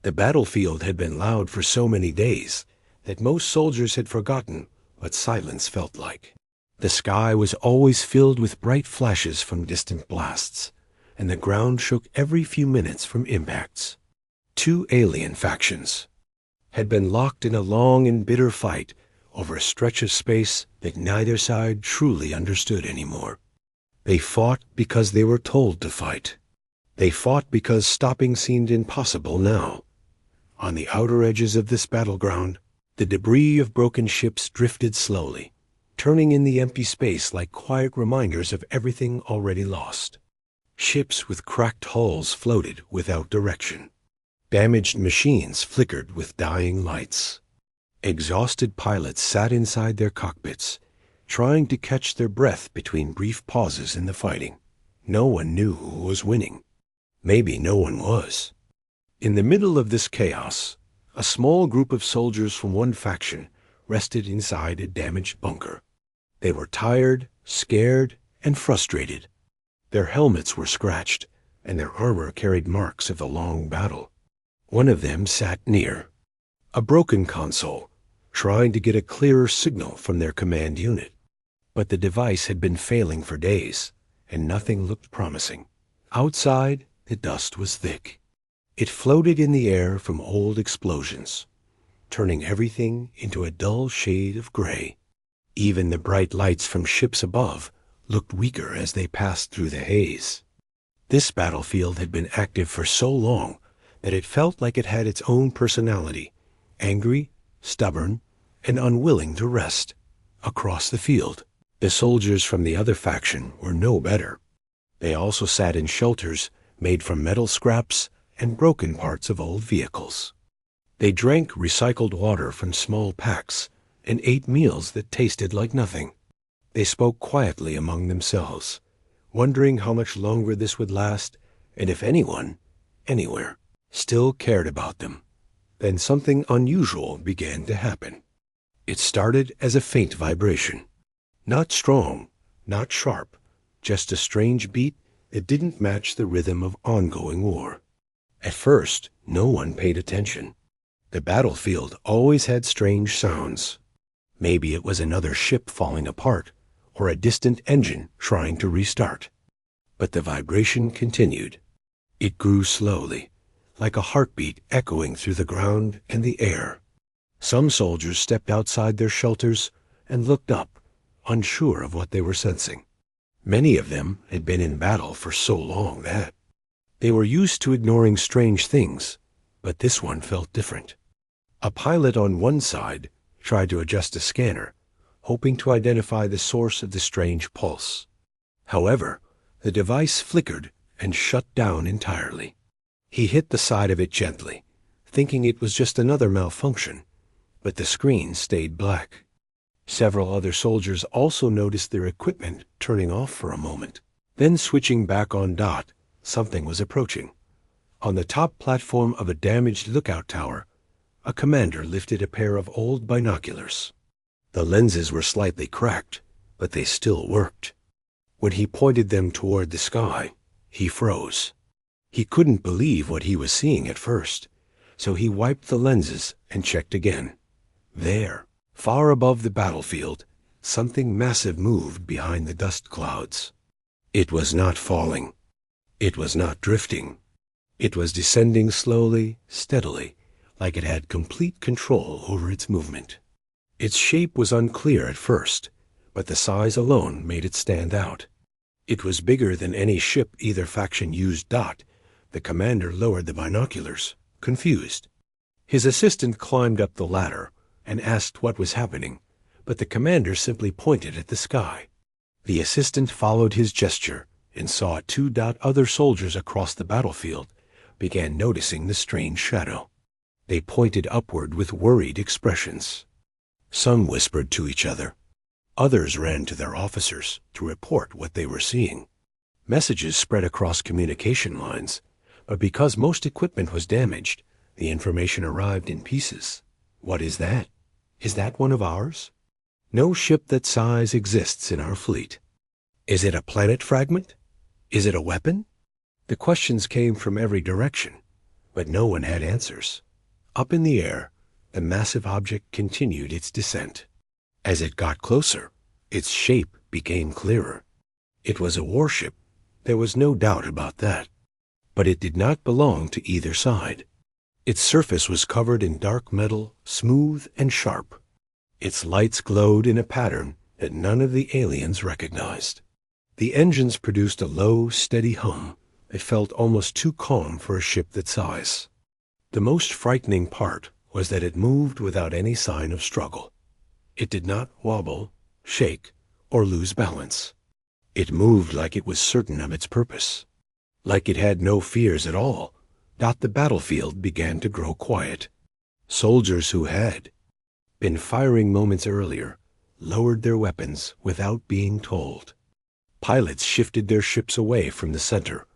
The battlefield had been loud for so many days that most soldiers had forgotten what silence felt like. The sky was always filled with bright flashes from distant blasts, and the ground shook every few minutes from impacts. Two alien factions had been locked in a long and bitter fight over a stretch of space that neither side truly understood anymore. They fought because they were told to fight. They fought because stopping seemed impossible now. On the outer edges of this battleground, the debris of broken ships drifted slowly, turning in the empty space like quiet reminders of everything already lost. Ships with cracked hulls floated without direction. Damaged machines flickered with dying lights. Exhausted pilots sat inside their cockpits, trying to catch their breath between brief pauses in the fighting. No one knew who was winning. Maybe no one was. In the middle of this chaos, a small group of soldiers from one faction rested inside a damaged bunker. They were tired, scared, and frustrated. Their helmets were scratched, and their armor carried marks of the long battle. One of them sat near a broken console, trying to get a clearer signal from their command unit. But the device had been failing for days, and nothing looked promising. Outside, the dust was thick. It floated in the air from old explosions, turning everything into a dull shade of gray. Even the bright lights from ships above looked weaker as they passed through the haze. This battlefield had been active for so long that it felt like it had its own personality, angry, stubborn, and unwilling to rest. Across the field, the soldiers from the other faction were no better. They also sat in shelters made from metal scraps and broken parts of old vehicles. They drank recycled water from small packs and ate meals that tasted like nothing. They spoke quietly among themselves, wondering how much longer this would last and if anyone, anywhere, still cared about them. Then something unusual began to happen. It started as a faint vibration. Not strong, not sharp, just a strange beat that didn't match the rhythm of ongoing war. At first, no one paid attention. The battlefield always had strange sounds. Maybe it was another ship falling apart, or a distant engine trying to restart. But the vibration continued. It grew slowly, like a heartbeat echoing through the ground and the air. Some soldiers stepped outside their shelters and looked up, unsure of what they were sensing. Many of them had been in battle for so long that they were used to ignoring strange things, but this one felt different. A pilot on one side tried to adjust a scanner, hoping to identify the source of the strange pulse. However, the device flickered and shut down entirely. He hit the side of it gently, thinking it was just another malfunction, but the screen stayed black. Several other soldiers also noticed their equipment turning off for a moment. Then switching back on dot, something was approaching. On the top platform of a damaged lookout tower, a commander lifted a pair of old binoculars. The lenses were slightly cracked, but they still worked. When he pointed them toward the sky, he froze. He couldn't believe what he was seeing at first, so he wiped the lenses and checked again. There, far above the battlefield, something massive moved behind the dust clouds. It was not falling. It was not drifting. It was descending slowly, steadily, like it had complete control over its movement. Its shape was unclear at first, but the size alone made it stand out. It was bigger than any ship either faction used. The commander lowered the binoculars, confused. His assistant climbed up the ladder and asked what was happening, but the commander simply pointed at the sky. The assistant followed his gesture and saw two other soldiers across the battlefield began noticing the strange shadow. They pointed upward with worried expressions. Some whispered to each other. Others ran to their officers to report what they were seeing. Messages spread across communication lines, but because most equipment was damaged, the information arrived in pieces. What is that? Is that one of ours? No ship that size exists in our fleet. Is it a planet fragment? Is it a weapon? The questions came from every direction, but no one had answers. Up in the air, the massive object continued its descent. As it got closer, its shape became clearer. It was a warship. There was no doubt about that. But it did not belong to either side. Its surface was covered in dark metal, smooth and sharp. Its lights glowed in a pattern that none of the aliens recognized. The engines produced a low, steady hum that felt almost too calm for a ship that size. The most frightening part was that it moved without any sign of struggle. It did not wobble, shake, or lose balance. It moved like it was certain of its purpose. Like it had no fears at all. The battlefield began to grow quiet. Soldiers who had been firing moments earlier lowered their weapons without being told. Pilots shifted their ships away from the center,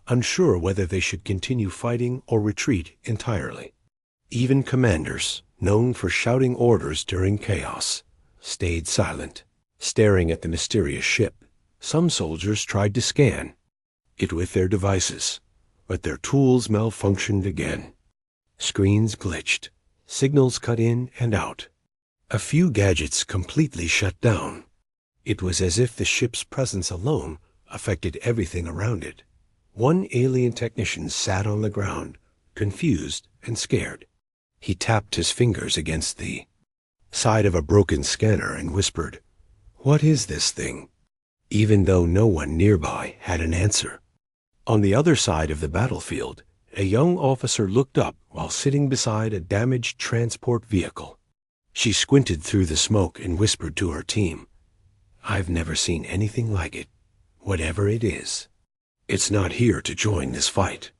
unsure whether they should continue fighting or retreat entirely. Even commanders, known for shouting orders during chaos, stayed silent, staring at the mysterious ship. Some soldiers tried to scan it with their devices, but their tools malfunctioned again. Screens glitched, signals cut in and out. A few gadgets completely shut down. It was as if the ship's presence alone affected everything around it. One alien technician sat on the ground, confused and scared. He tapped his fingers against the side of a broken scanner and whispered, "What is this thing?" Even though no one nearby had an answer. On the other side of the battlefield, a young officer looked up while sitting beside a damaged transport vehicle. She squinted through the smoke and whispered to her team, "I've never seen anything like it. Whatever it is, it's not here to join this fight."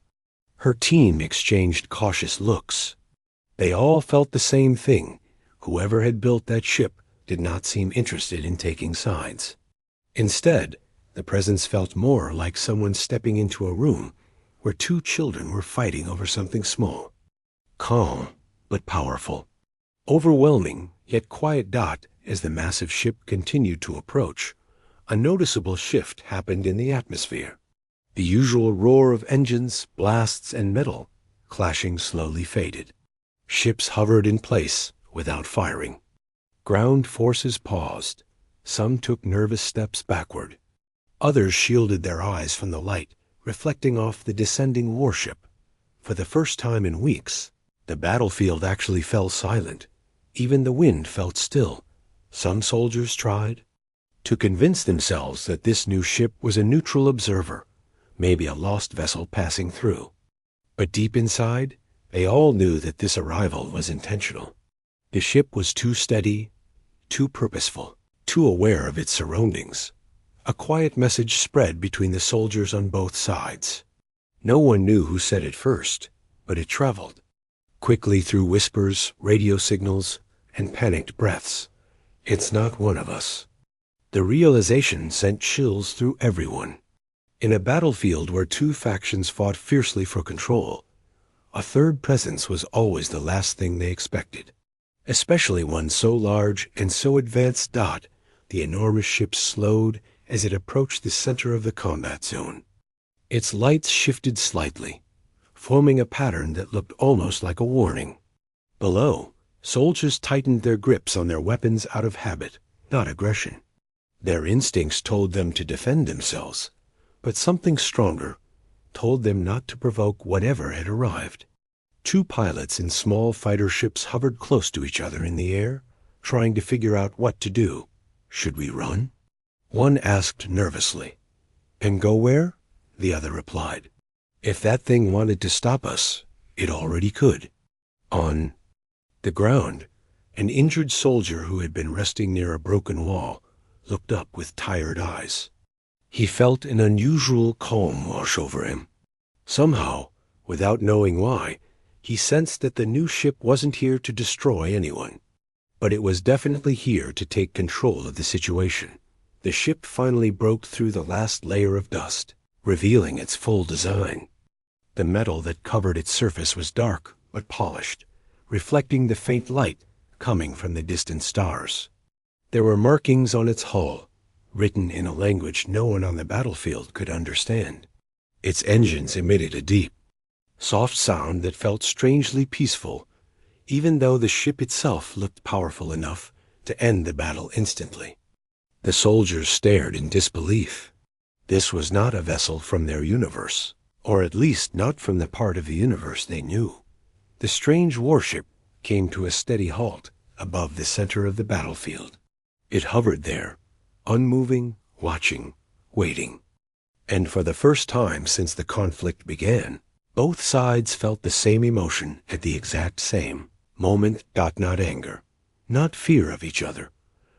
Her team exchanged cautious looks. They all felt the same thing. Whoever had built that ship did not seem interested in taking sides. Instead, the presence felt more like someone stepping into a room where two children were fighting over something small. Calm, but powerful. Overwhelming, yet quiet. As the massive ship continued to approach, a noticeable shift happened in the atmosphere. The usual roar of engines, blasts, and metal clashing slowly faded. Ships hovered in place without firing. Ground forces paused. Some took nervous steps backward. Others shielded their eyes from the light reflecting off the descending warship. For the first time in weeks, the battlefield actually fell silent. Even the wind felt still. Some soldiers tried to convince themselves that this new ship was a neutral observer, maybe a lost vessel passing through. But deep inside, they all knew that this arrival was intentional. The ship was too steady, too purposeful, too aware of its surroundings. A quiet message spread between the soldiers on both sides. No one knew who said it first, but it traveled quickly through whispers, radio signals, and panicked breaths. "It's not one of us." The realization sent chills through everyone. In a battlefield where two factions fought fiercely for control, a third presence was always the last thing they expected, especially one so large and so advanced. The enormous ship slowed as it approached the center of the combat zone. Its lights shifted slightly, forming a pattern that looked almost like a warning. Below, soldiers tightened their grips on their weapons out of habit, not aggression. Their instincts told them to defend themselves, but something stronger told them not to provoke whatever had arrived. Two pilots in small fighter ships hovered close to each other in the air, trying to figure out what to do. "Should we run?" One asked nervously. "And go where?" The other replied. "If that thing wanted to stop us, it already could." On the ground, an injured soldier who had been resting near a broken wall looked up with tired eyes. He felt an unusual calm wash over him. Somehow, without knowing why, he sensed that the new ship wasn't here to destroy anyone, but it was definitely here to take control of the situation. The ship finally broke through the last layer of dust, revealing its full design. The metal that covered its surface was dark but polished, reflecting the faint light coming from the distant stars. There were markings on its hull, written in a language no one on the battlefield could understand. Its engines emitted a deep, Soft sound that felt strangely peaceful, even though the ship itself looked powerful enough to end the battle instantly. The soldiers stared in disbelief. This was not a vessel from their universe, or at least not from the part of the universe they knew. The strange warship came to a steady halt above the center of the battlefield. It hovered there, unmoving, watching, waiting. And for the first time since the conflict began, both sides felt the same emotion at the exact same moment. Not anger, not fear of each other,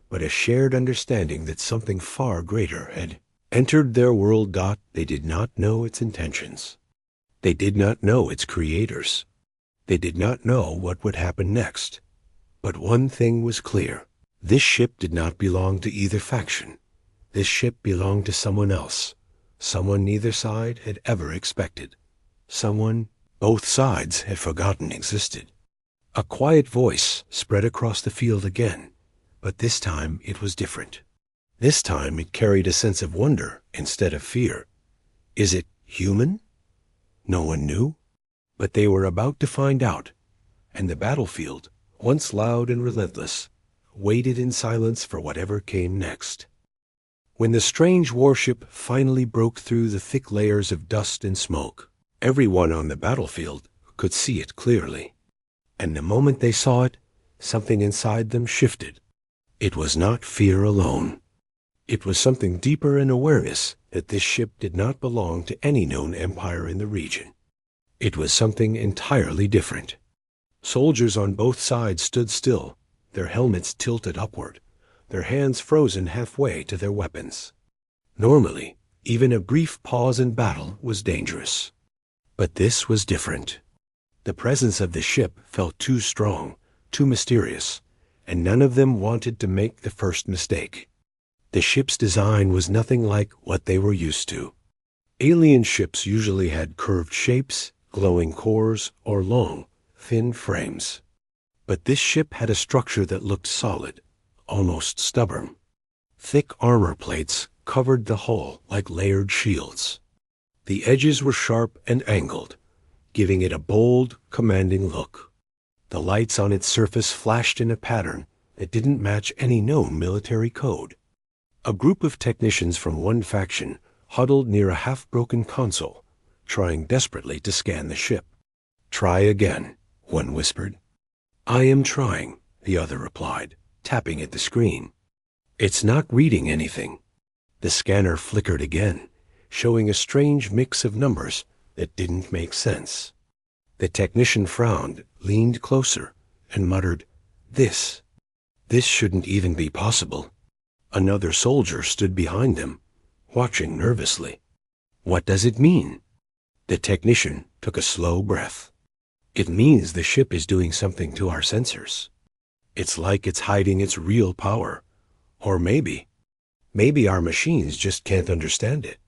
but a shared understanding that something far greater had entered their world. They did not know its intentions. They did not know its creators. They did not know what would happen next. But one thing was clear. This ship did not belong to either faction. This ship belonged to someone else, someone neither side had ever expected, someone both sides had forgotten existed. A quiet voice spread across the field again, but this time it was different. This time it carried a sense of wonder instead of fear. Is it human? No one knew, but they were about to find out, and the battlefield, once loud and relentless, waited in silence for whatever came next. When the strange warship finally broke through the thick layers of dust and smoke, everyone on the battlefield could see it clearly. And the moment they saw it, something inside them shifted. It was not fear alone. It was something deeper in awareness that this ship did not belong to any known empire in the region. It was something entirely different. Soldiers on both sides stood still, their helmets tilted upward, their hands frozen halfway to their weapons. Normally, even a brief pause in battle was dangerous. But this was different. The presence of the ship felt too strong, too mysterious, and none of them wanted to make the first mistake. The ship's design was nothing like what they were used to. Alien ships usually had curved shapes, glowing cores, or long, thin frames. But this ship had a structure that looked solid, almost stubborn. Thick armor plates covered the hull like layered shields. The edges were sharp and angled, giving it a bold, commanding look. The lights on its surface flashed in a pattern that didn't match any known military code. A group of technicians from one faction huddled near a half-broken console, trying desperately to scan the ship. "Try again," one whispered. "I am trying," the other replied, tapping at the screen. "It's not reading anything." The scanner flickered again, showing a strange mix of numbers that didn't make sense. The technician frowned, leaned closer, and muttered, This shouldn't even be possible." Another soldier stood behind them, watching nervously. "What does it mean?" The technician took a slow breath. "It means the ship is doing something to our sensors. It's like it's hiding its real power. Or maybe our machines just can't understand it."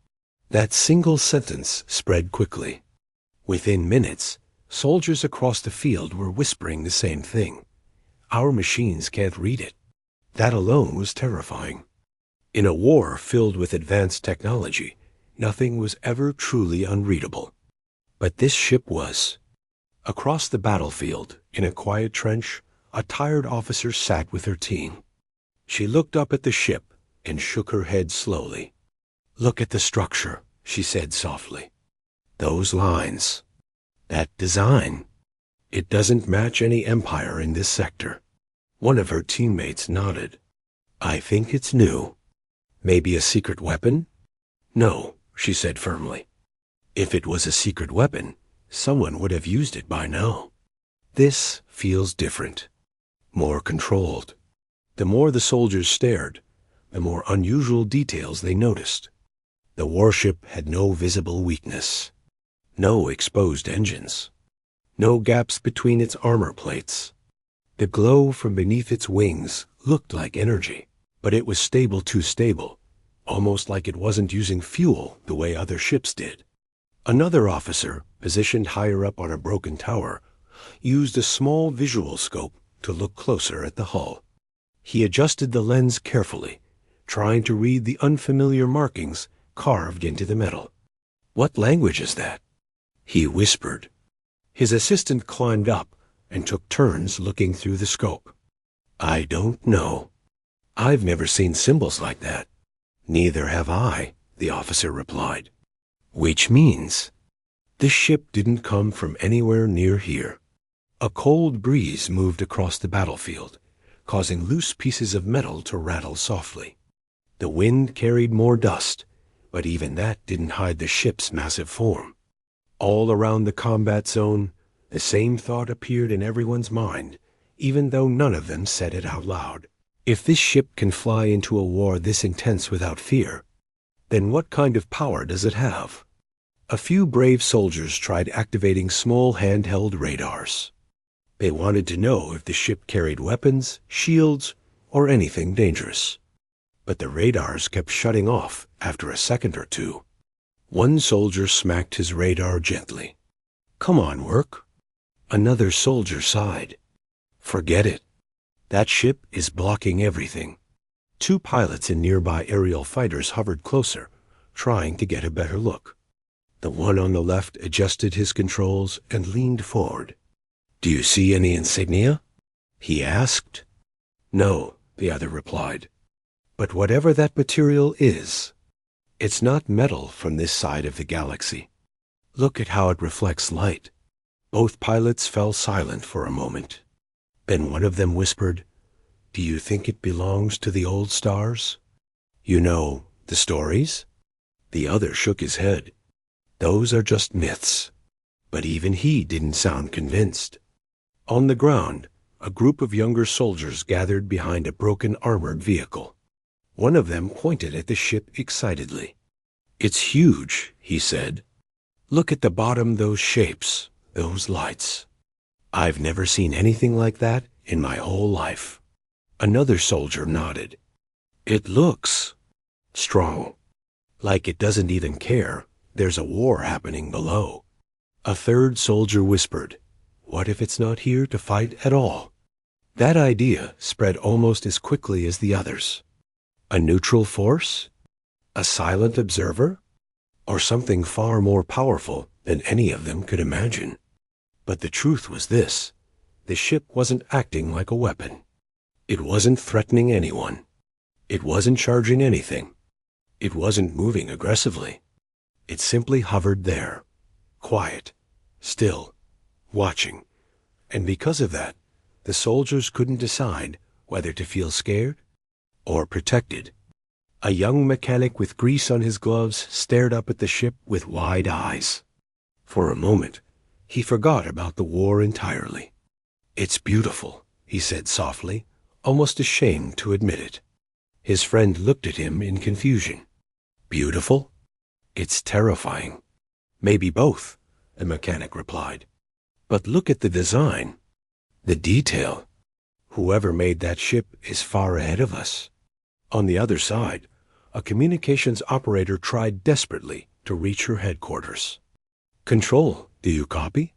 That single sentence spread quickly. Within minutes, soldiers across the field were whispering the same thing. Our machines can't read it. That alone was terrifying. In a war filled with advanced technology, nothing was ever truly unreadable. But this ship was. Across the battlefield, in a quiet trench, a tired officer sat with her team. She looked up at the ship and shook her head slowly. "Look at the structure," she said softly. "Those lines. That design. It doesn't match any empire in this sector." One of her teammates nodded. "I think it's new. Maybe a secret weapon?" "No," she said firmly. "If it was a secret weapon, someone would have used it by now. This feels different. More controlled." The more the soldiers stared, the more unusual details they noticed. The warship had no visible weakness, no exposed engines, no gaps between its armor plates. The glow from beneath its wings looked like energy, but it was stable, too stable, almost like it wasn't using fuel the way other ships did. Another officer, positioned higher up on a broken tower, used a small visual scope to look closer at the hull. He adjusted the lens carefully, trying to read the unfamiliar markings carved into the metal. "What language is that?" he whispered, His assistant climbed up and took turns looking through the scope. I don't know. I've never seen symbols like that. Neither have I, the officer replied. Which means this ship didn't come from anywhere near here. A cold breeze moved across the battlefield, causing loose pieces of metal to rattle softly. The wind carried more dust, but even that didn't hide the ship's massive form. All around the combat zone, the same thought appeared in everyone's mind, even though none of them said it out loud. If this ship can fly into a war this intense without fear, then what kind of power does it have? A few brave soldiers tried activating small handheld radars. They wanted to know if the ship carried weapons, shields, or anything dangerous. But the radars kept shutting off after a second or two. One soldier smacked his radar gently. Come on, work. Another soldier sighed. Forget it. That ship is blocking everything. Two pilots in nearby aerial fighters hovered closer, trying to get a better look. The one on the left adjusted his controls and leaned forward. Do you see any insignia? He asked. No, the other replied. But whatever that material is, it's not metal from this side of the galaxy. Look at how it reflects light. Both pilots fell silent for a moment. Then one of them whispered, Do you think it belongs to the old stars? You know, the stories? The other shook his head. Those are just myths. But even he didn't sound convinced. On the ground, a group of younger soldiers gathered behind a broken armored vehicle. One of them pointed at the ship excitedly. It's huge, he said. Look at the bottom, those shapes, those lights. I've never seen anything like that in my whole life. Another soldier nodded. It looks strong, like it doesn't even care there's a war happening below. A third soldier whispered, What if it's not here to fight at all? That idea spread almost as quickly as the others. A neutral force? A silent observer? Or something far more powerful than any of them could imagine? But the truth was this. The ship wasn't acting like a weapon. It wasn't threatening anyone. It wasn't charging anything. It wasn't moving aggressively. It simply hovered there, quiet, still, watching. And because of that, the soldiers couldn't decide whether to feel scared or protected. A young mechanic with grease on his gloves stared up at the ship with wide eyes. For a moment, he forgot about the war entirely. It's beautiful, he said softly, almost ashamed to admit it. His friend looked at him in confusion. Beautiful? It's terrifying. Maybe both, the mechanic replied. But look at the design, the detail. Whoever made that ship is far ahead of us. On the other side, a communications operator tried desperately to reach her headquarters. Control, do you copy?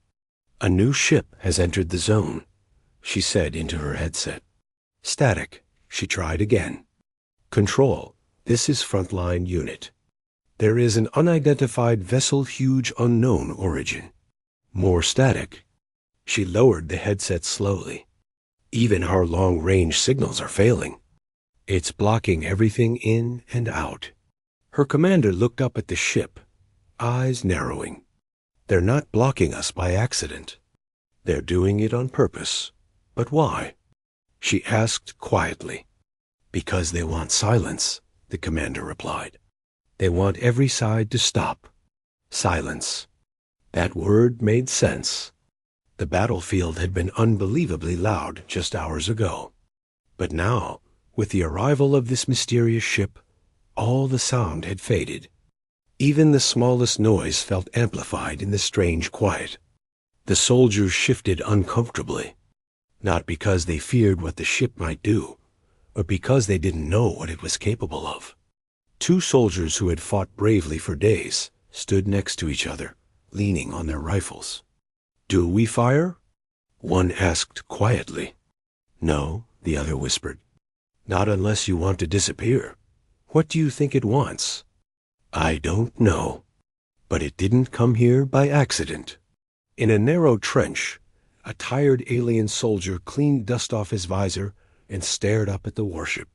A new ship has entered the zone, she said into her headset. Static, she tried again. Control, this is frontline unit. There is an unidentified vessel, huge unknown origin. More static. She lowered the headset slowly. Even our long-range signals are failing. It's blocking everything in and out. Her commander looked up at the ship, eyes narrowing. They're not blocking us by accident. They're doing it on purpose. But why? She asked quietly. Because they want silence, the commander replied. They want every side to stop. Silence. That word made sense. The battlefield had been unbelievably loud just hours ago. But now, with the arrival of this mysterious ship, all the sound had faded. Even the smallest noise felt amplified in the strange quiet. The soldiers shifted uncomfortably, not because they feared what the ship might do, but because they didn't know what it was capable of. Two soldiers who had fought bravely for days stood next to each other, leaning on their rifles. Do we fire? One asked quietly. No, the other whispered. Not unless you want to disappear. What do you think it wants? I don't know. But it didn't come here by accident. In a narrow trench, a tired alien soldier cleaned dust off his visor and stared up at the warship.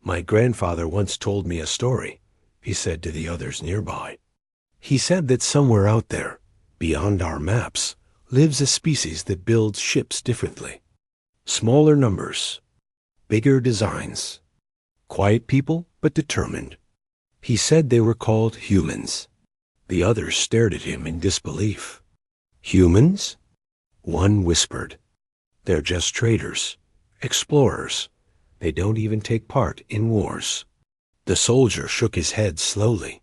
"My grandfather once told me a story," he said to the others nearby. "He said that somewhere out there, beyond our maps, lives a species that builds ships differently. Smaller numbers, bigger designs. Quiet people, but determined. He said they were called humans." The others stared at him in disbelief. "Humans?" One whispered. "They're just traders, explorers. They don't even take part in wars." The soldier shook his head slowly.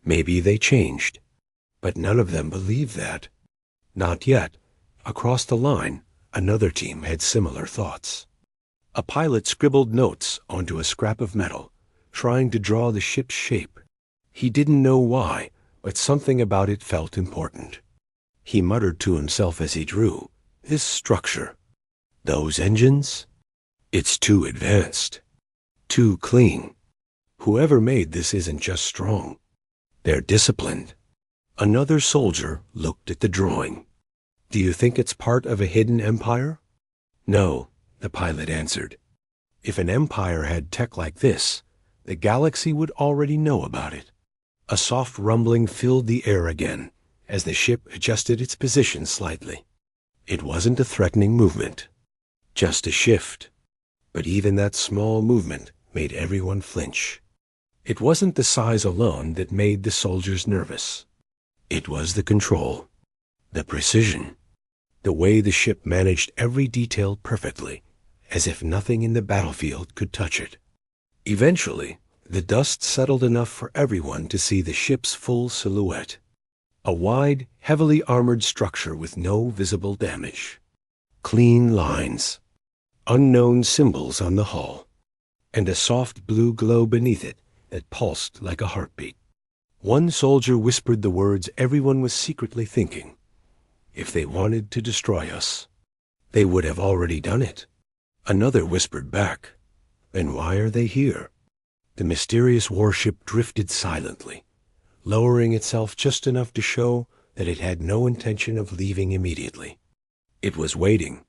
Maybe they changed, but none of them believed that. Not yet. Across the line, another team had similar thoughts. A pilot scribbled notes onto a scrap of metal, trying to draw the ship's shape. He didn't know why, but something about it felt important. He muttered to himself as he drew, "This structure, those engines, it's too advanced, too clean. Whoever made this isn't just strong. They're disciplined." Another soldier looked at the drawing. "Do you think it's part of a hidden empire?" "No," the pilot answered. "If an empire had tech like this, the galaxy would already know about it." A soft rumbling filled the air again as the ship adjusted its position slightly. It wasn't a threatening movement, just a shift. But even that small movement made everyone flinch. It wasn't the size alone that made the soldiers nervous. It was the control, the precision, the way the ship managed every detail perfectly, as if nothing in the battlefield could touch it. Eventually, the dust settled enough for everyone to see the ship's full silhouette. A wide, heavily armored structure with no visible damage. Clean lines, unknown symbols on the hull, and a soft blue glow beneath it that pulsed like a heartbeat. One soldier whispered the words everyone was secretly thinking. "If they wanted to destroy us, they would have already done it." Another whispered back, "Then why are they here?" The mysterious warship drifted silently, lowering itself just enough to show that it had no intention of leaving immediately. It was waiting,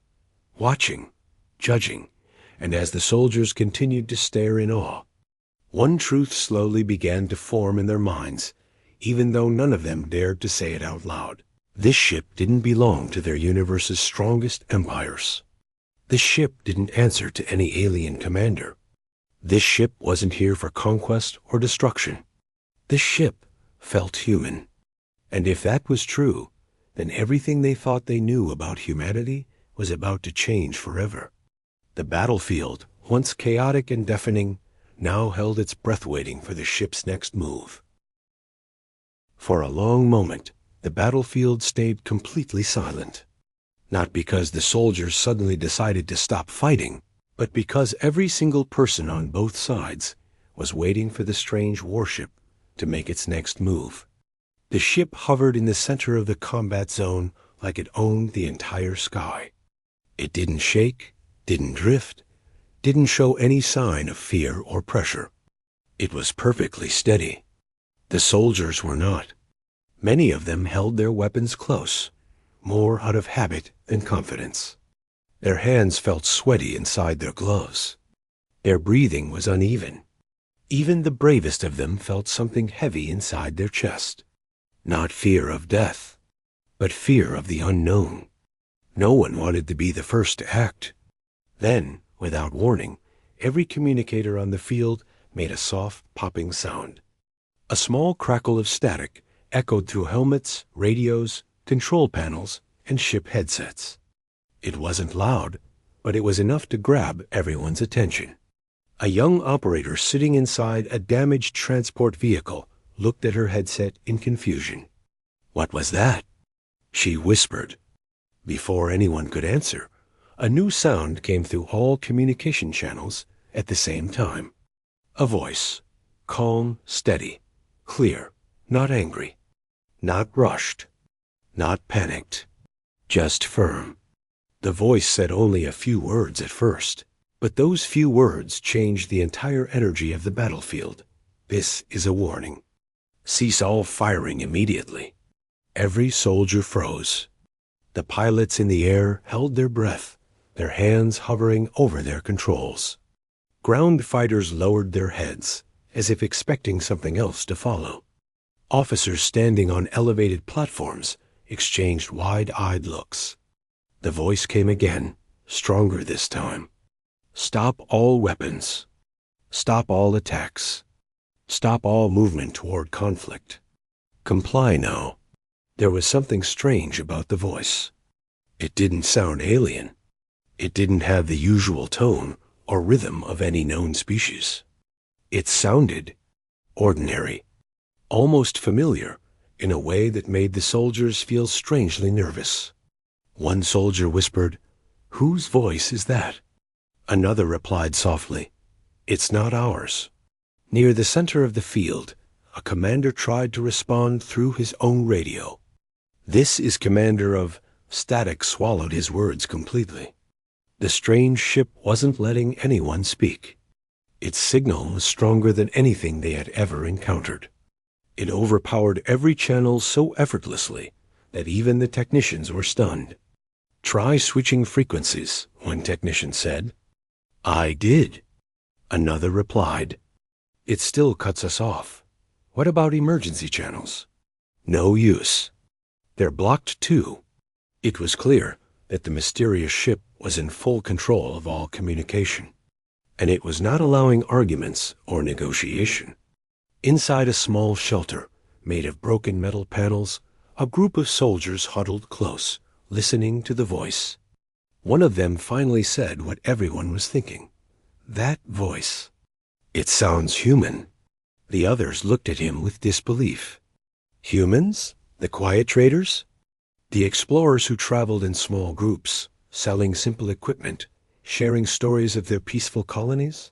watching, judging, and as the soldiers continued to stare in awe, one truth slowly began to form in their minds, even though none of them dared to say it out loud. This ship didn't belong to their universe's strongest empires. This ship didn't answer to any alien commander. This ship wasn't here for conquest or destruction. This ship felt human. And if that was true, then everything they thought they knew about humanity was about to change forever. The battlefield, once chaotic and deafening, now held its breath waiting for the ship's next move. For a long moment, the battlefield stayed completely silent. Not because the soldiers suddenly decided to stop fighting, but because every single person on both sides was waiting for the strange warship to make its next move. The ship hovered in the center of the combat zone like it owned the entire sky. It didn't shake, didn't drift, didn't show any sign of fear or pressure. It was perfectly steady. The soldiers were not. Many of them held their weapons close, more out of habit than confidence. Their hands felt sweaty inside their gloves. Their breathing was uneven. Even the bravest of them felt something heavy inside their chest. Not fear of death, but fear of the unknown. No one wanted to be the first to act. Then, without warning, every communicator on the field made a soft popping sound. A small crackle of static echoed through helmets, radios, control panels, and ship headsets. It wasn't loud, but it was enough to grab everyone's attention. A young operator sitting inside a damaged transport vehicle looked at her headset in confusion. "What was that?" she whispered. Before anyone could answer, a new sound came through all communication channels at the same time. A voice, calm, steady, clear, not angry, not rushed, not panicked, just firm. The voice said only a few words at first, but those few words changed the entire energy of the battlefield. "This is a warning. Cease all firing immediately." Every soldier froze. The pilots in the air held their breath, their hands hovering over their controls. Ground fighters lowered their heads, as if expecting something else to follow. Officers standing on elevated platforms exchanged wide-eyed looks. The voice came again, stronger this time. Stop all weapons. Stop all attacks. Stop all movement toward conflict. Comply now. There was something strange about the voice. It didn't sound alien. It didn't have the usual tone or rhythm of any known species. It sounded ordinary, almost familiar, in a way that made the soldiers feel strangely nervous. One soldier whispered, "Whose voice is that?" Another replied softly, "It's not ours." Near the center of the field, a commander tried to respond through his own radio. "This is commander of..." Static swallowed his words completely. The strange ship wasn't letting anyone speak. Its signal was stronger than anything they had ever encountered. It overpowered every channel so effortlessly that even the technicians were stunned. "Try switching frequencies," one technician said. "I did," another replied. "It still cuts us off. What about emergency channels?" "No use. They're blocked too." It was clear that the mysterious ship was in full control of all communication, and it was not allowing arguments or negotiation. Inside a small shelter made of broken metal panels, a group of soldiers huddled close, listening to the voice. One of them finally said what everyone was thinking. "That voice. It sounds human." The others looked at him with disbelief. Humans? The quiet traders? The explorers who traveled in small groups, selling simple equipment, sharing stories of their peaceful colonies?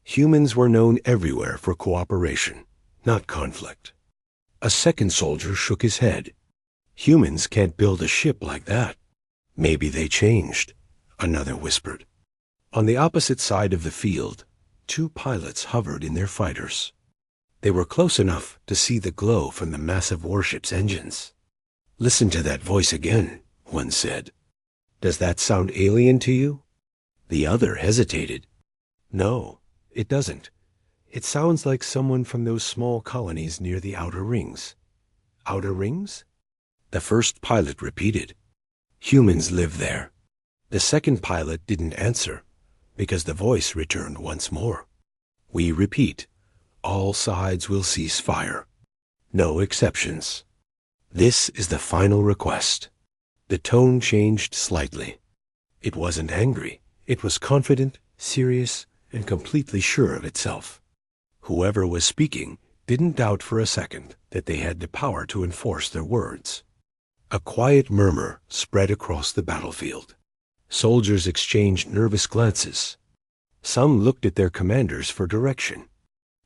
Humans were known everywhere for cooperation, not conflict. A second soldier shook his head. "Humans can't build a ship like that." "Maybe they changed," another whispered. On the opposite side of the field, two pilots hovered in their fighters. They were close enough to see the glow from the massive warship's engines. "Listen to that voice again," one said. "Does that sound alien to you?" The other hesitated. "No, it doesn't. It sounds like someone from those small colonies near the outer rings." "Outer rings?" The first pilot repeated. "Humans live there." The second pilot didn't answer, because the voice returned once more. "We repeat, all sides will cease fire. No exceptions. This is the final request." The tone changed slightly. It wasn't angry. It was confident, serious, and completely sure of itself. Whoever was speaking didn't doubt for a second that they had the power to enforce their words. A quiet murmur spread across the battlefield. Soldiers exchanged nervous glances. Some looked at their commanders for direction.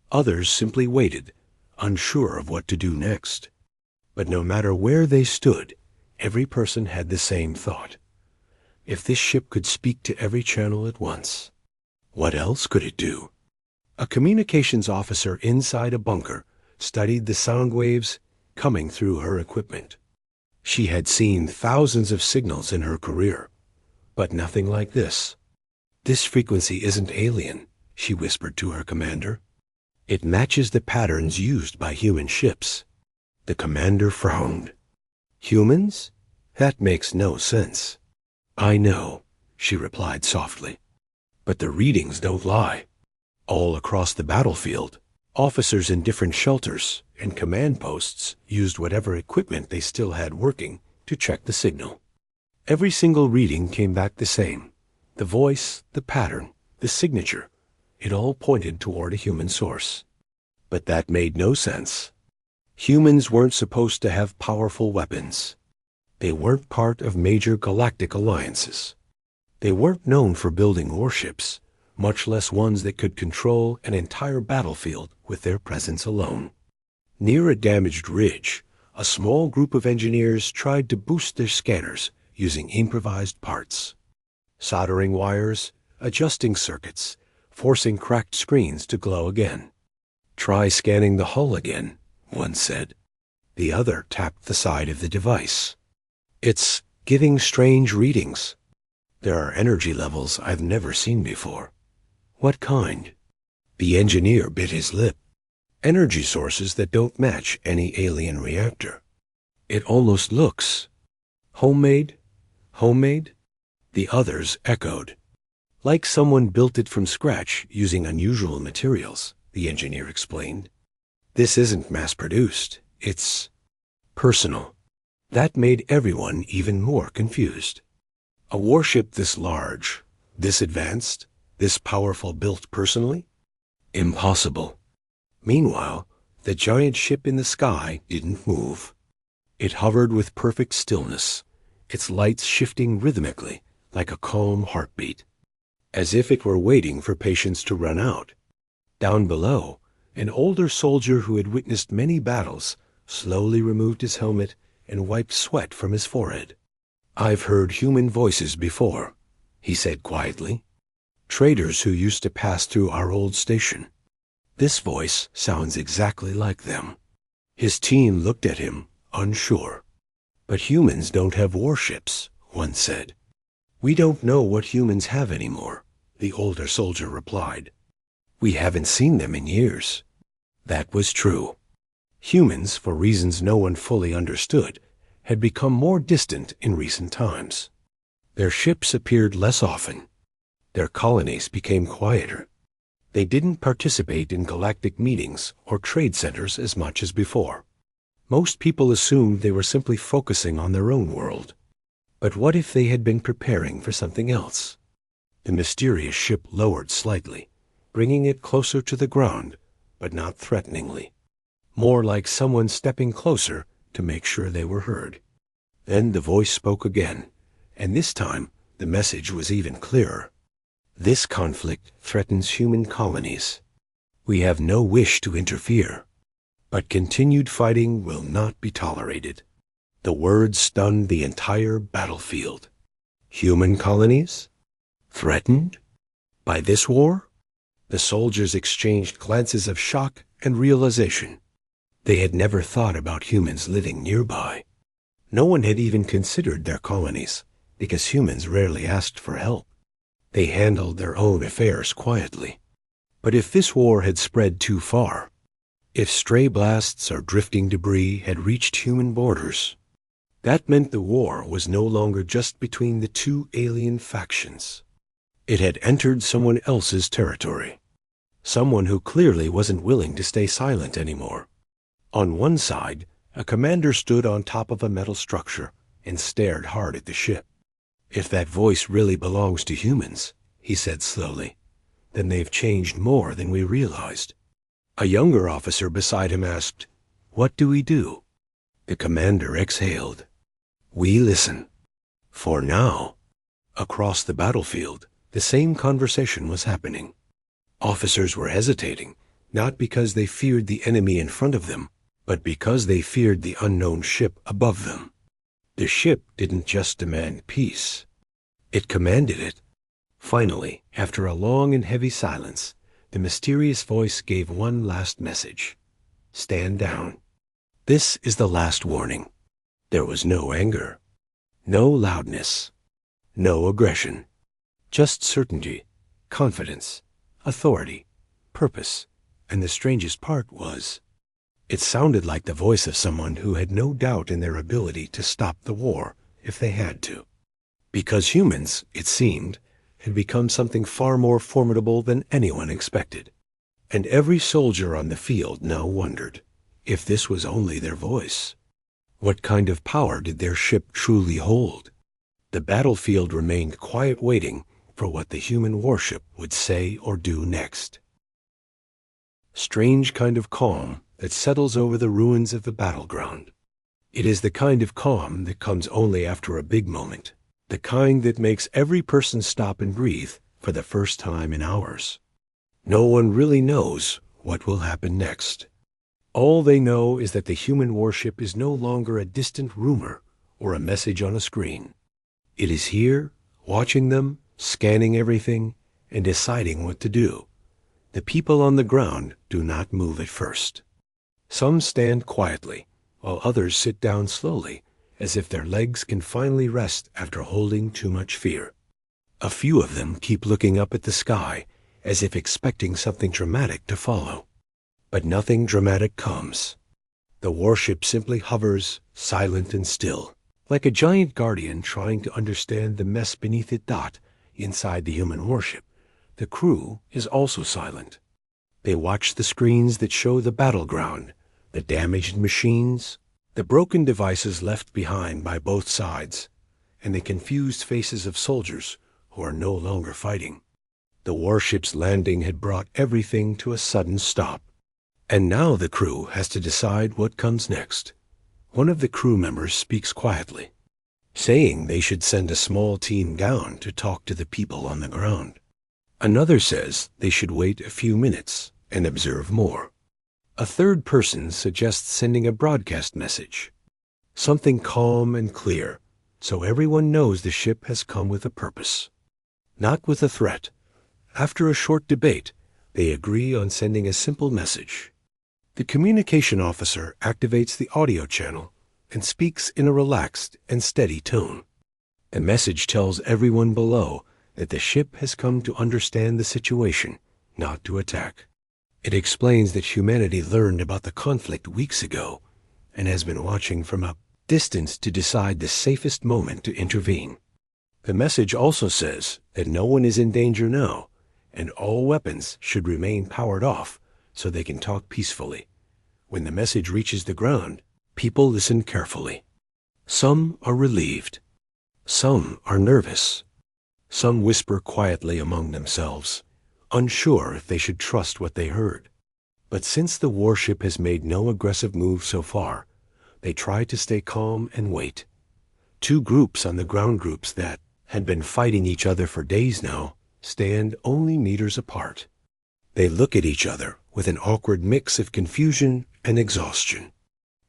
Others simply waited, unsure of what to do next. But no matter where they stood, every person had the same thought. If this ship could speak to every channel at once, what else could it do? A communications officer inside a bunker studied the sound waves coming through her equipment. She had seen thousands of signals in her career, but nothing like this. "This frequency isn't alien," she whispered to her commander. "It matches the patterns used by human ships." The commander frowned. "Humans? That makes no sense." "I know," she replied softly. "But the readings don't lie." All across the battlefield, officers in different shelters and command posts used whatever equipment they still had working to check the signal. Every single reading came back the same. The voice, the pattern, the signature, it all pointed toward a human source. But that made no sense. Humans weren't supposed to have powerful weapons. They weren't part of major galactic alliances. They weren't known for building warships, much less ones that could control an entire battlefield with their presence alone. Near a damaged ridge, a small group of engineers tried to boost their scanners using improvised parts. Soldering wires, adjusting circuits, forcing cracked screens to glow again. "Try scanning the hull again," one said. The other tapped the side of the device. giving strange readings. There are energy levels I've never seen before. What kind? The engineer bit his lip. Energy sources that don't match any alien reactor. It almost looks homemade. Homemade? The others echoed. Like someone built it from scratch using unusual materials, the engineer explained. This isn't mass-produced. It's personal. That made everyone even more confused. A warship this large, this advanced, this powerful built personally? Impossible. Meanwhile, the giant ship in the sky didn't move. It hovered with perfect stillness, its lights shifting rhythmically like a calm heartbeat, as if it were waiting for patience to run out. Down below, an older soldier who had witnessed many battles slowly removed his helmet and wiped sweat from his forehead. I've heard human voices before, he said quietly. Traders who used to pass through our old station. This voice sounds exactly like them. His team looked at him, unsure. But humans don't have warships, one said. We don't know what humans have anymore, the older soldier replied. We haven't seen them in years. That was true. Humans, for reasons no one fully understood, had become more distant in recent times. Their ships appeared less often. Their colonies became quieter. They didn't participate in galactic meetings or trade centers as much as before. Most people assumed they were simply focusing on their own world. But what if they had been preparing for something else? The mysterious ship lowered slightly, bringing it closer to the ground, but not threateningly. More like someone stepping closer to make sure they were heard. Then the voice spoke again, and this time the message was even clearer. This conflict threatens human colonies. We have no wish to interfere, but continued fighting will not be tolerated. The words stunned the entire battlefield. Human colonies? Threatened? By this war? The soldiers exchanged glances of shock and realization. They had never thought about humans living nearby. No one had even considered their colonies, because humans rarely asked for help. They handled their own affairs quietly. But if this war had spread too far, if stray blasts or drifting debris had reached human borders, that meant the war was no longer just between the two alien factions. It had entered someone else's territory. Someone who clearly wasn't willing to stay silent anymore. On one side, a commander stood on top of a metal structure and stared hard at the ship. If that voice really belongs to humans, he said slowly, then they've changed more than we realized. A younger officer beside him asked, "What do we do?" The commander exhaled. "We listen." For now. Across the battlefield, the same conversation was happening. Officers were hesitating, not because they feared the enemy in front of them, but because they feared the unknown ship above them. The ship didn't just demand peace. It commanded it. Finally, after a long and heavy silence, the mysterious voice gave one last message. Stand down. This is the last warning. There was no anger, no loudness, no aggression, just certainty, confidence, authority, purpose, and the strangest part was, it sounded like the voice of someone who had no doubt in their ability to stop the war if they had to. Because humans, it seemed, had become something far more formidable than anyone expected. And every soldier on the field now wondered if this was only their voice. What kind of power did their ship truly hold? The battlefield remained quiet, waiting for what the human warship would say or do next. Strange kind of calm that settles over the ruins of the battleground. It is the kind of calm that comes only after a big moment, the kind that makes every person stop and breathe for the first time in hours. No one really knows what will happen next. All they know is that the human warship is no longer a distant rumor or a message on a screen. It is here, watching them, scanning everything, and deciding what to do. The people on the ground do not move at first. Some stand quietly, while others sit down slowly, as if their legs can finally rest after holding too much fear. A few of them keep looking up at the sky, as if expecting something dramatic to follow. But nothing dramatic comes. The warship simply hovers, silent and still, like a giant guardian trying to understand the mess beneath it. Inside the human warship, the crew is also silent. They watch the screens that show the battleground, the damaged machines, the broken devices left behind by both sides, and the confused faces of soldiers who are no longer fighting. The warship's landing had brought everything to a sudden stop. And now the crew has to decide what comes next. One of the crew members speaks quietly, saying they should send a small team down to talk to the people on the ground. Another says they should wait a few minutes and observe more. A third person suggests sending a broadcast message, something calm and clear, so everyone knows the ship has come with a purpose, not with a threat. After a short debate, they agree on sending a simple message. The communication officer activates the audio channel and speaks in a relaxed and steady tone. The message tells everyone below that the ship has come to understand the situation, not to attack. It explains that humanity learned about the conflict weeks ago and has been watching from a distance to decide the safest moment to intervene. The message also says that no one is in danger now, and all weapons should remain powered off so they can talk peacefully. When the message reaches the ground, people listen carefully. Some are relieved. Some are nervous. Some whisper quietly among themselves, unsure if they should trust what they heard. But since the warship has made no aggressive move so far, they try to stay calm and wait. Two groups on the ground groups that had been fighting each other for days now stand only meters apart. They look at each other with an awkward mix of confusion and exhaustion.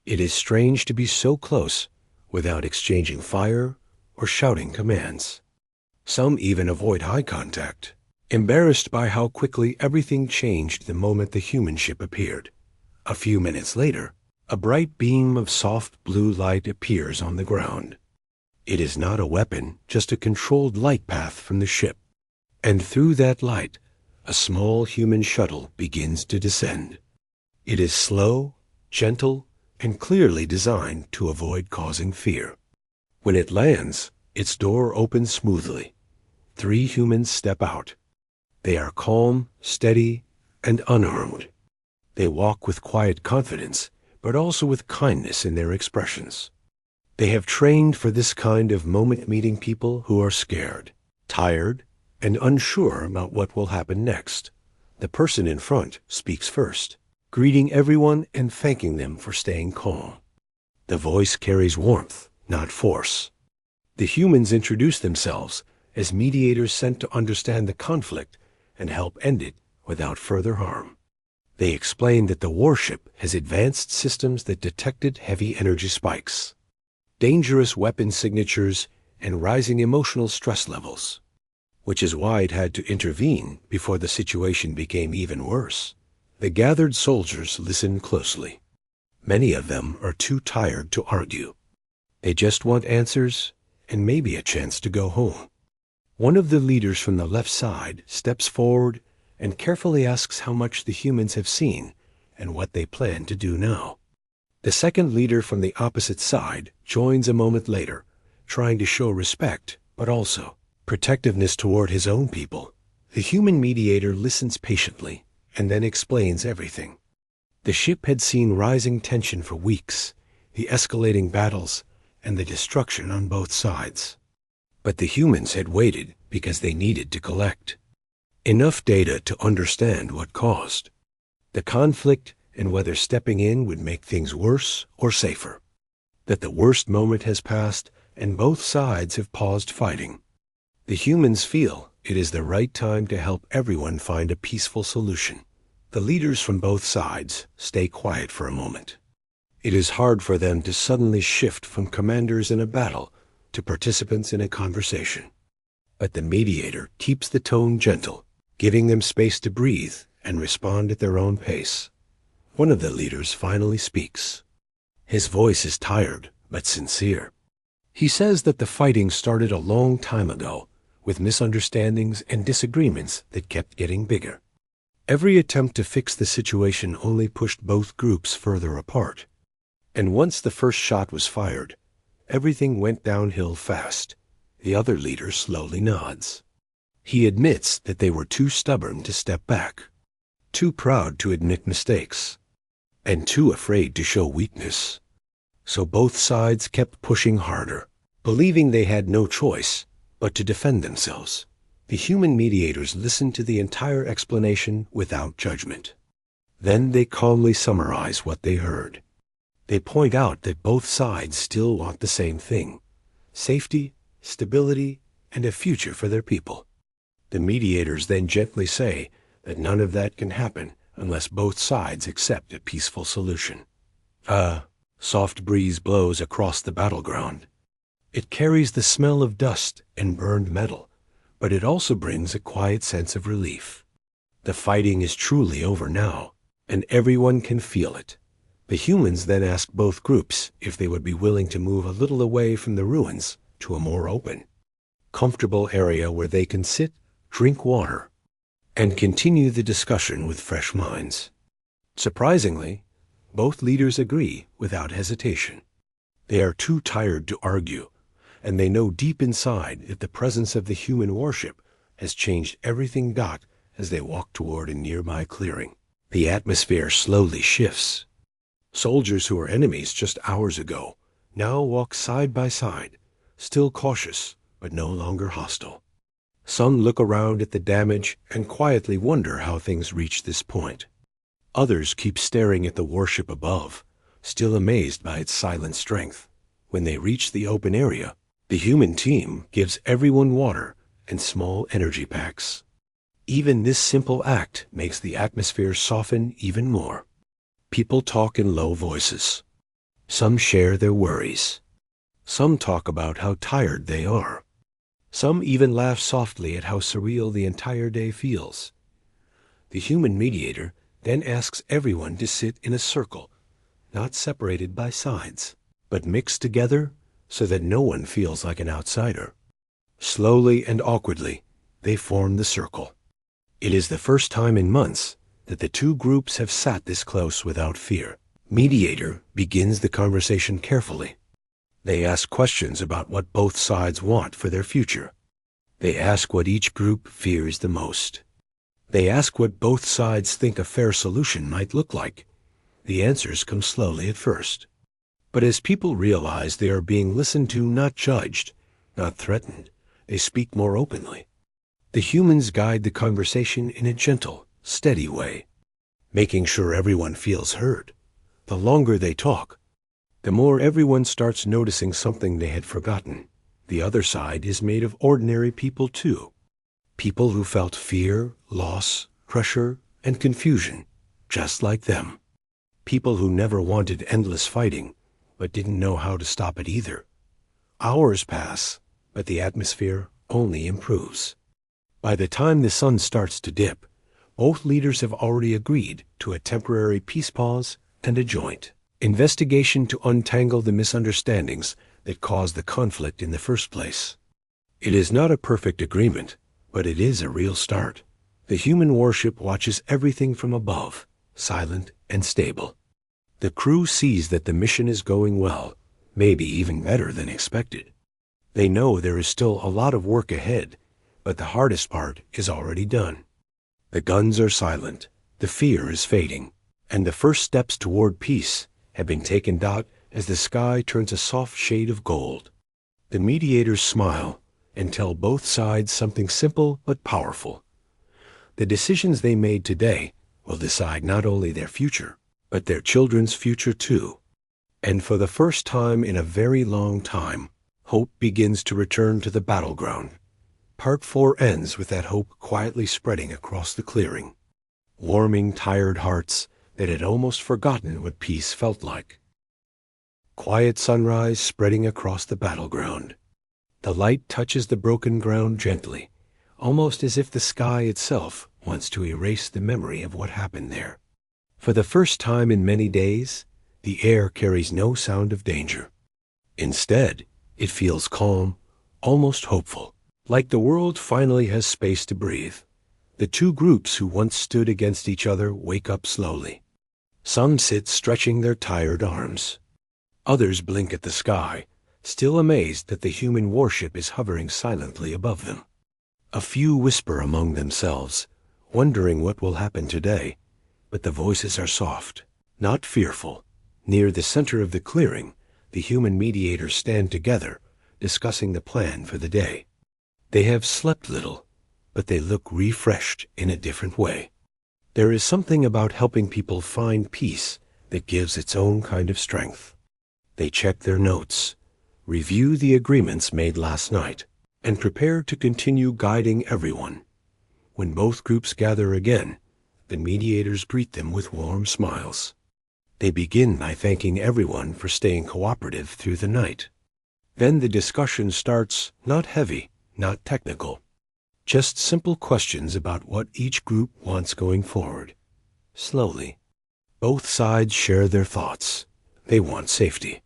It is strange to be so close without exchanging fire or shouting commands. Some even avoid eye contact, embarrassed by how quickly everything changed the moment the human ship appeared. A few minutes later, a bright beam of soft blue light appears on the ground. It is not a weapon, just a controlled light path from the ship. And through that light, a small human shuttle begins to descend. It is slow, gentle, and clearly designed to avoid causing fear. When it lands, its door opens smoothly. 3 humans step out. They are calm, steady, and unarmed. They walk with quiet confidence, but also with kindness in their expressions. They have trained for this kind of moment, meeting people who are scared, tired, and unsure about what will happen next. The person in front speaks first, greeting everyone and thanking them for staying calm. The voice carries warmth, not force. The humans introduce themselves as mediators sent to understand the conflict and help end it without further harm. They explain that the warship has advanced systems that detected heavy energy spikes, dangerous weapon signatures, and rising emotional stress levels, which is why it had to intervene before the situation became even worse. The gathered soldiers listen closely. Many of them are too tired to argue. They just want answers and maybe a chance to go home. One of the leaders from the left side steps forward and carefully asks how much the humans have seen and what they plan to do now. The second leader from the opposite side joins a moment later, trying to show respect, but also protectiveness toward his own people. The human mediator listens patiently and then explains everything. The ship had seen rising tension for weeks, the escalating battles, and the destruction on both sides. But the humans had waited because they needed to collect enough data to understand what caused the conflict and whether stepping in would make things worse or safer. That the worst moment has passed and both sides have paused fighting. The humans feel it is the right time to help everyone find a peaceful solution. The leaders from both sides stay quiet for a moment. It is hard for them to suddenly shift from commanders in a battle to participants in a conversation. But the mediator keeps the tone gentle, giving them space to breathe and respond at their own pace. One of the leaders finally speaks. His voice is tired but sincere. He says that the fighting started a long time ago, with misunderstandings and disagreements that kept getting bigger. Every attempt to fix the situation only pushed both groups further apart. And once the first shot was fired, everything went downhill fast. The other leader slowly nods. He admits that they were too stubborn to step back, too proud to admit mistakes, and too afraid to show weakness. So both sides kept pushing harder, believing they had no choice but to defend themselves. The human mediators listened to the entire explanation without judgment. Then they calmly summarize what they heard. They point out that both sides still want the same thing: safety, stability, and a future for their people. The mediators then gently say that none of that can happen unless both sides accept a peaceful solution. A soft breeze blows across the battleground. It carries the smell of dust and burned metal, but it also brings a quiet sense of relief. The fighting is truly over now, and everyone can feel it. The humans then ask both groups if they would be willing to move a little away from the ruins to a more open, comfortable area where they can sit, drink water, and continue the discussion with fresh minds. Surprisingly, both leaders agree without hesitation. They are too tired to argue, and they know deep inside that the presence of the human warship has changed everything. As they walk toward a nearby clearing, the atmosphere slowly shifts. Soldiers who were enemies just hours ago now walk side by side, still cautious but no longer hostile. Some look around at the damage and quietly wonder how things reached this point. Others keep staring at the warship above, still amazed by its silent strength. When they reach the open area, the human team gives everyone water and small energy packs. Even this simple act makes the atmosphere soften even more. People talk in low voices. Some share their worries. Some talk about how tired they are. Some even laugh softly at how surreal the entire day feels. The human mediator then asks everyone to sit in a circle, not separated by sides, but mixed together so that no one feels like an outsider. Slowly and awkwardly, they form the circle. It is the first time in months that the two groups have sat this close without fear. Mediator begins the conversation carefully. They ask questions about what both sides want for their future. They ask what each group fears the most. They ask what both sides think a fair solution might look like. The answers come slowly at first. But as people realize they are being listened to, not judged, not threatened, they speak more openly. The humans guide the conversation in a gentle, steady way, making sure everyone feels heard. The longer they talk, the more everyone starts noticing something they had forgotten. The other side is made of ordinary people too. People who felt fear, loss, pressure, and confusion, just like them. People who never wanted endless fighting, but didn't know how to stop it either. Hours pass, but the atmosphere only improves. By the time the sun starts to dip, both leaders have already agreed to a temporary peace pause and a joint investigation to untangle the misunderstandings that caused the conflict in the first place. It is not a perfect agreement, but it is a real start. The human warship watches everything from above, silent and stable. The crew sees that the mission is going well, maybe even better than expected. They know there is still a lot of work ahead, but the hardest part is already done. The guns are silent, the fear is fading, and the first steps toward peace have been taken. As the sky turns a soft shade of gold, the mediators smile and tell both sides something simple but powerful. The decisions they made today will decide not only their future, but their children's future too. And for the first time in a very long time, hope begins to return to the battleground. Part 4 ends with that hope quietly spreading across the clearing, warming tired hearts that had almost forgotten what peace felt like. Quiet sunrise spreading across the battleground. The light touches the broken ground gently, almost as if the sky itself wants to erase the memory of what happened there. For the first time in many days, the air carries no sound of danger. Instead, It feels calm, almost hopeful, like the world finally has space to breathe. The two groups who once stood against each other wake up slowly. Some sit stretching their tired arms. Others blink at the sky, still amazed that the human warship is hovering silently above them. A few whisper among themselves, wondering what will happen today, but the voices are soft, not fearful. Near the center of the clearing, the human mediators stand together, discussing the plan for the day. They have slept little, but they look refreshed in a different way. There is something about helping people find peace that gives its own kind of strength. They check their notes, review the agreements made last night, and prepare to continue guiding everyone. When both groups gather again, the mediators greet them with warm smiles. They begin by thanking everyone for staying cooperative through the night. Then the discussion starts, not heavy, not technical. Just simple questions about what each group wants going forward. Slowly, both sides share their thoughts. They want safety,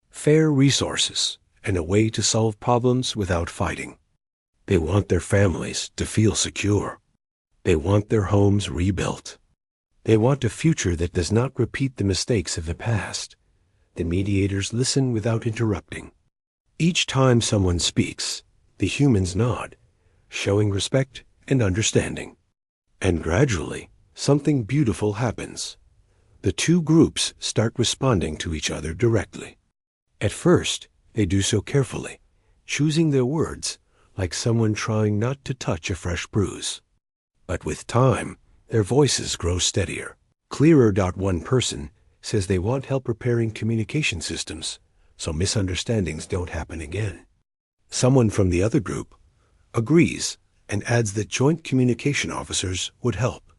fair resources, and a way to solve problems without fighting. They want their families to feel secure. They want their homes rebuilt. They want a future that does not repeat the mistakes of the past. The mediators listen without interrupting. Each time someone speaks, the humans nod, showing respect and understanding. And gradually, something beautiful happens. The two groups start responding to each other directly. At first, they do so carefully, choosing their words like someone trying not to touch a fresh bruise. But with time, their voices grow steadier, clearer. One person says they want help repairing communication systems so misunderstandings don't happen again. Someone from the other group agrees and adds that joint communication officers would help.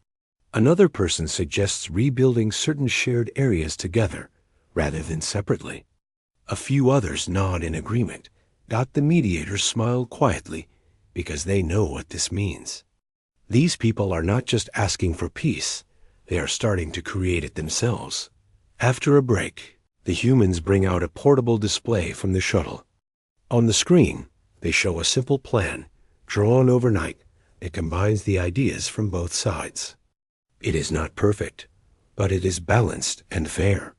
Another person suggests rebuilding certain shared areas together rather than separately. A few others nod in agreement. The mediators smile quietly because they know what this means. These people are not just asking for peace, they are starting to create it themselves. After a break, the humans bring out a portable display from the shuttle. On the screen, they show a simple plan, drawn overnight, that combines the ideas from both sides. It is not perfect, but it is balanced and fair.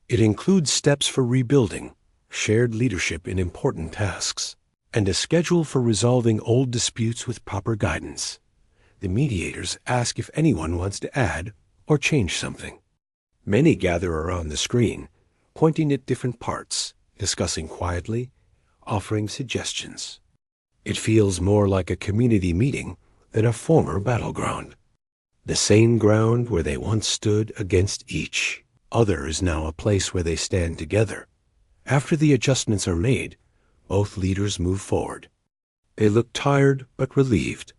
It includes steps for rebuilding, shared leadership in important tasks, and a schedule for resolving old disputes with proper guidance. The mediators ask if anyone wants to add or change something. Many gather around the screen, pointing at different parts, discussing quietly, offering suggestions. It feels more like a community meeting than a former battleground. The same ground where they once stood against each other is now a place where they stand together. After the adjustments are made, both leaders move forward. They look tired but relieved.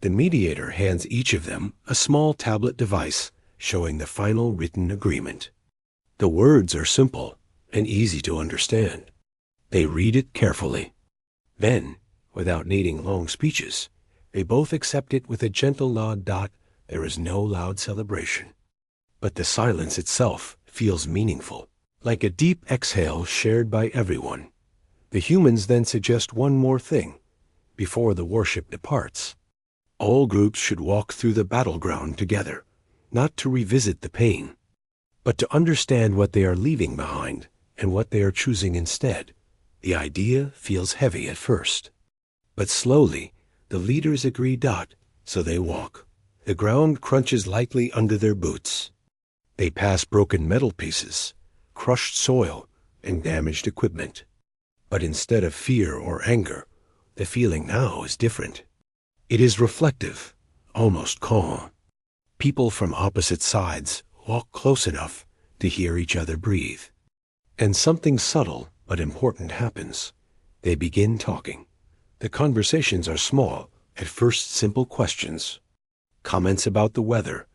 The mediator hands each of them a small tablet device showing the final written agreement. The words are simple and easy to understand. They read it carefully. Then, without needing long speeches, they both accept it with a gentle nod. There is no loud celebration. But the silence itself feels meaningful, like a deep exhale shared by everyone. The humans then suggest one more thing before the warship departs. All groups should walk through the battleground together, not to revisit the pain, but to understand what they are leaving behind and what they are choosing instead. The idea feels heavy at first, but slowly the leaders agree. So they walk. The ground crunches lightly under their boots. They pass broken metal pieces, crushed soil, and damaged equipment. But instead of fear or anger, the feeling now is different. It is reflective, almost calm. People from opposite sides walk close enough to hear each other breathe. And something subtle but important happens. They begin talking. The conversations are small, at first simple questions, comments about the weather,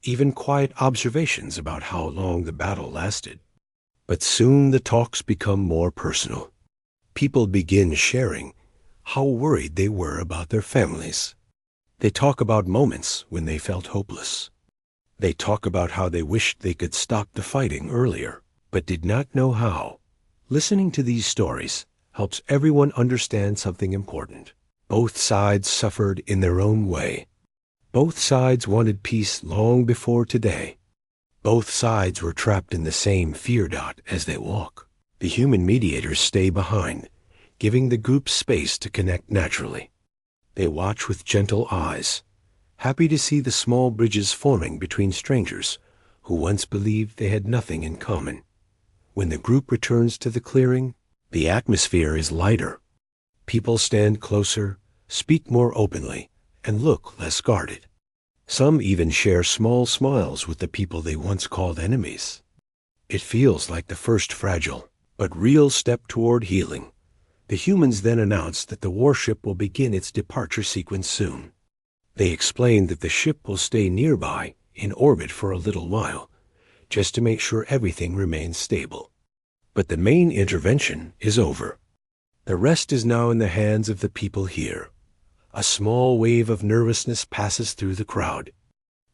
even quiet observations about how long the battle lasted. But soon the talks become more personal. People begin sharing how worried they were about their families. They talk about moments when they felt hopeless. They talk about how they wished they could stop the fighting earlier, but did not know how. Listening to these stories helps everyone understand something important. Both sides suffered in their own way. Both sides wanted peace long before today. Both sides were trapped in the same fear dot as they walk. The human mediators stay behind, giving the group space to connect naturally. They watch with gentle eyes, happy to see the small bridges forming between strangers who once believed they had nothing in common. When the group returns to the clearing, the atmosphere is lighter. People stand closer, speak more openly, and look less guarded. Some even share small smiles with the people they once called enemies. It feels like the first fragile, but real step toward healing. The humans then announce that the warship will begin its departure sequence soon. They explain that the ship will stay nearby, in orbit for a little while, just to make sure everything remains stable. But the main intervention is over. The rest is now in the hands of the people here. A small wave of nervousness passes through the crowd.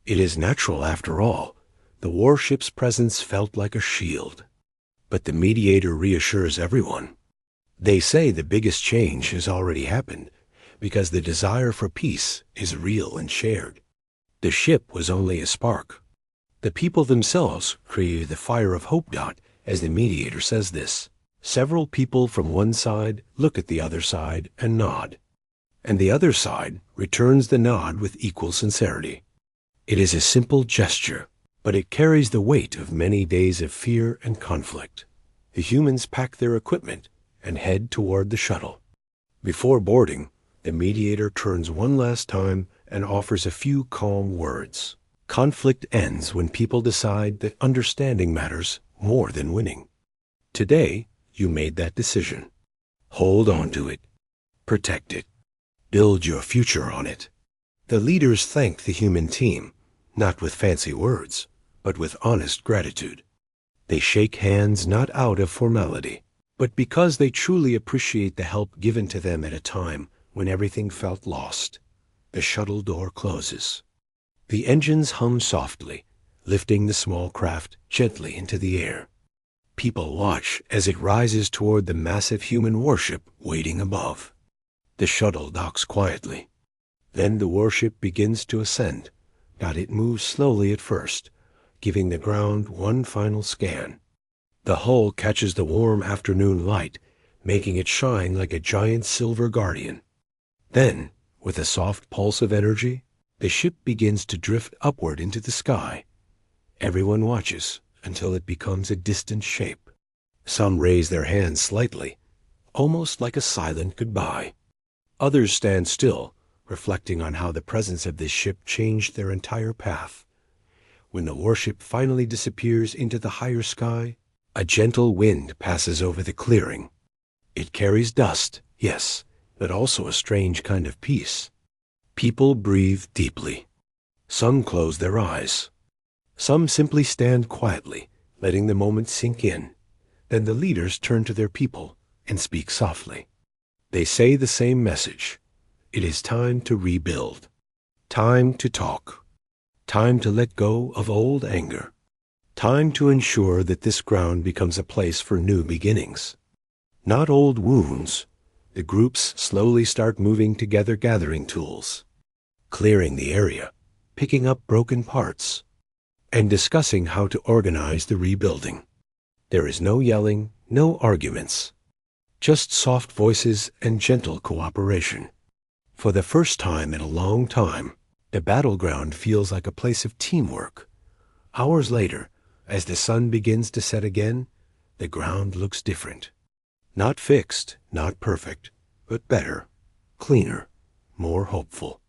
It is natural after all. The warship's presence felt like a shield. But the mediator reassures everyone. They say the biggest change has already happened, because the desire for peace is real and shared. The ship was only a spark. The people themselves created the fire of hope dot, as the mediator says this. Several people from one side look at the other side and nod. And the other side returns the nod with equal sincerity. It is a simple gesture, but it carries the weight of many days of fear and conflict. The humans pack their equipment and head toward the shuttle. Before boarding, the mediator turns one last time and offers a few calm words. Conflict ends when people decide that understanding matters more than winning. Today, you made that decision. Hold on to it. Protect it. Build your future on it. The leaders thank the human team, not with fancy words, but with honest gratitude. They shake hands not out of formality, but because they truly appreciate the help given to them at a time when everything felt lost. The shuttle door closes. The engines hum softly, lifting the small craft gently into the air. People watch as it rises toward the massive human warship waiting above. The shuttle docks quietly. Then the warship begins to ascend, but it moves slowly at first, giving the ground one final scan. The hull catches the warm afternoon light, making it shine like a giant silver guardian. Then, with a soft pulse of energy, the ship begins to drift upward into the sky. Everyone watches until it becomes a distant shape. Some raise their hands slightly, almost like a silent goodbye. Others stand still, reflecting on how the presence of this ship changed their entire path. When the warship finally disappears into the higher sky, a gentle wind passes over the clearing. It carries dust, yes, but also a strange kind of peace. People breathe deeply. Some close their eyes. Some simply stand quietly, letting the moment sink in. Then the leaders turn to their people and speak softly. They say the same message. It is time to rebuild. Time to talk. Time to let go of old anger. Time to ensure that this ground becomes a place for new beginnings. Not old wounds. The groups slowly start moving together, gathering tools, clearing the area, picking up broken parts, and discussing how to organize the rebuilding. There is no yelling, no arguments, just soft voices and gentle cooperation. For the first time in a long time, the battleground feels like a place of teamwork. Hours later, as the sun begins to set again, the ground looks different. Not fixed, not perfect, but better, cleaner, more hopeful.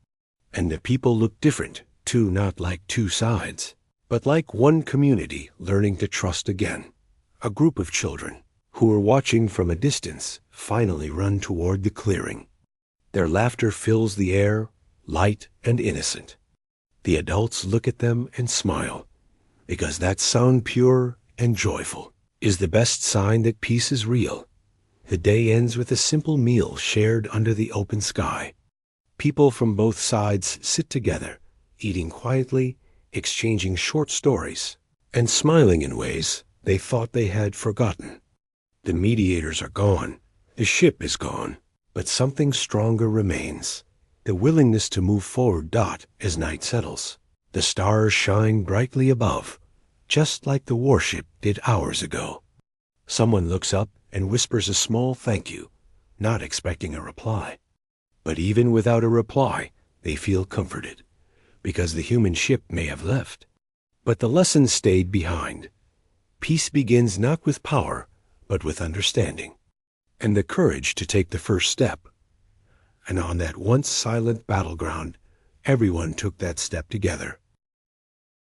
And the people look different, too, not like two sides, but like one community learning to trust again. A group of children, who were watching from a distance, finally run toward the clearing. Their laughter fills the air, light and innocent. The adults look at them and smile, because that sound pure and joyful is the best sign that peace is real. The day ends with a simple meal shared under the open sky. People from both sides sit together, eating quietly, exchanging short stories, and smiling in ways they thought they had forgotten. The mediators are gone, The ship is gone, but something stronger remains. The willingness to move forward as night settles. The stars shine brightly above, just like the warship did hours ago. Someone looks up and whispers a small thank you, not expecting a reply. But even without a reply, they feel comforted, because the human ship may have left. But the lesson stayed behind. Peace begins not with power, but with understanding, and the courage to take the first step. And on that once silent battleground, everyone took that step together.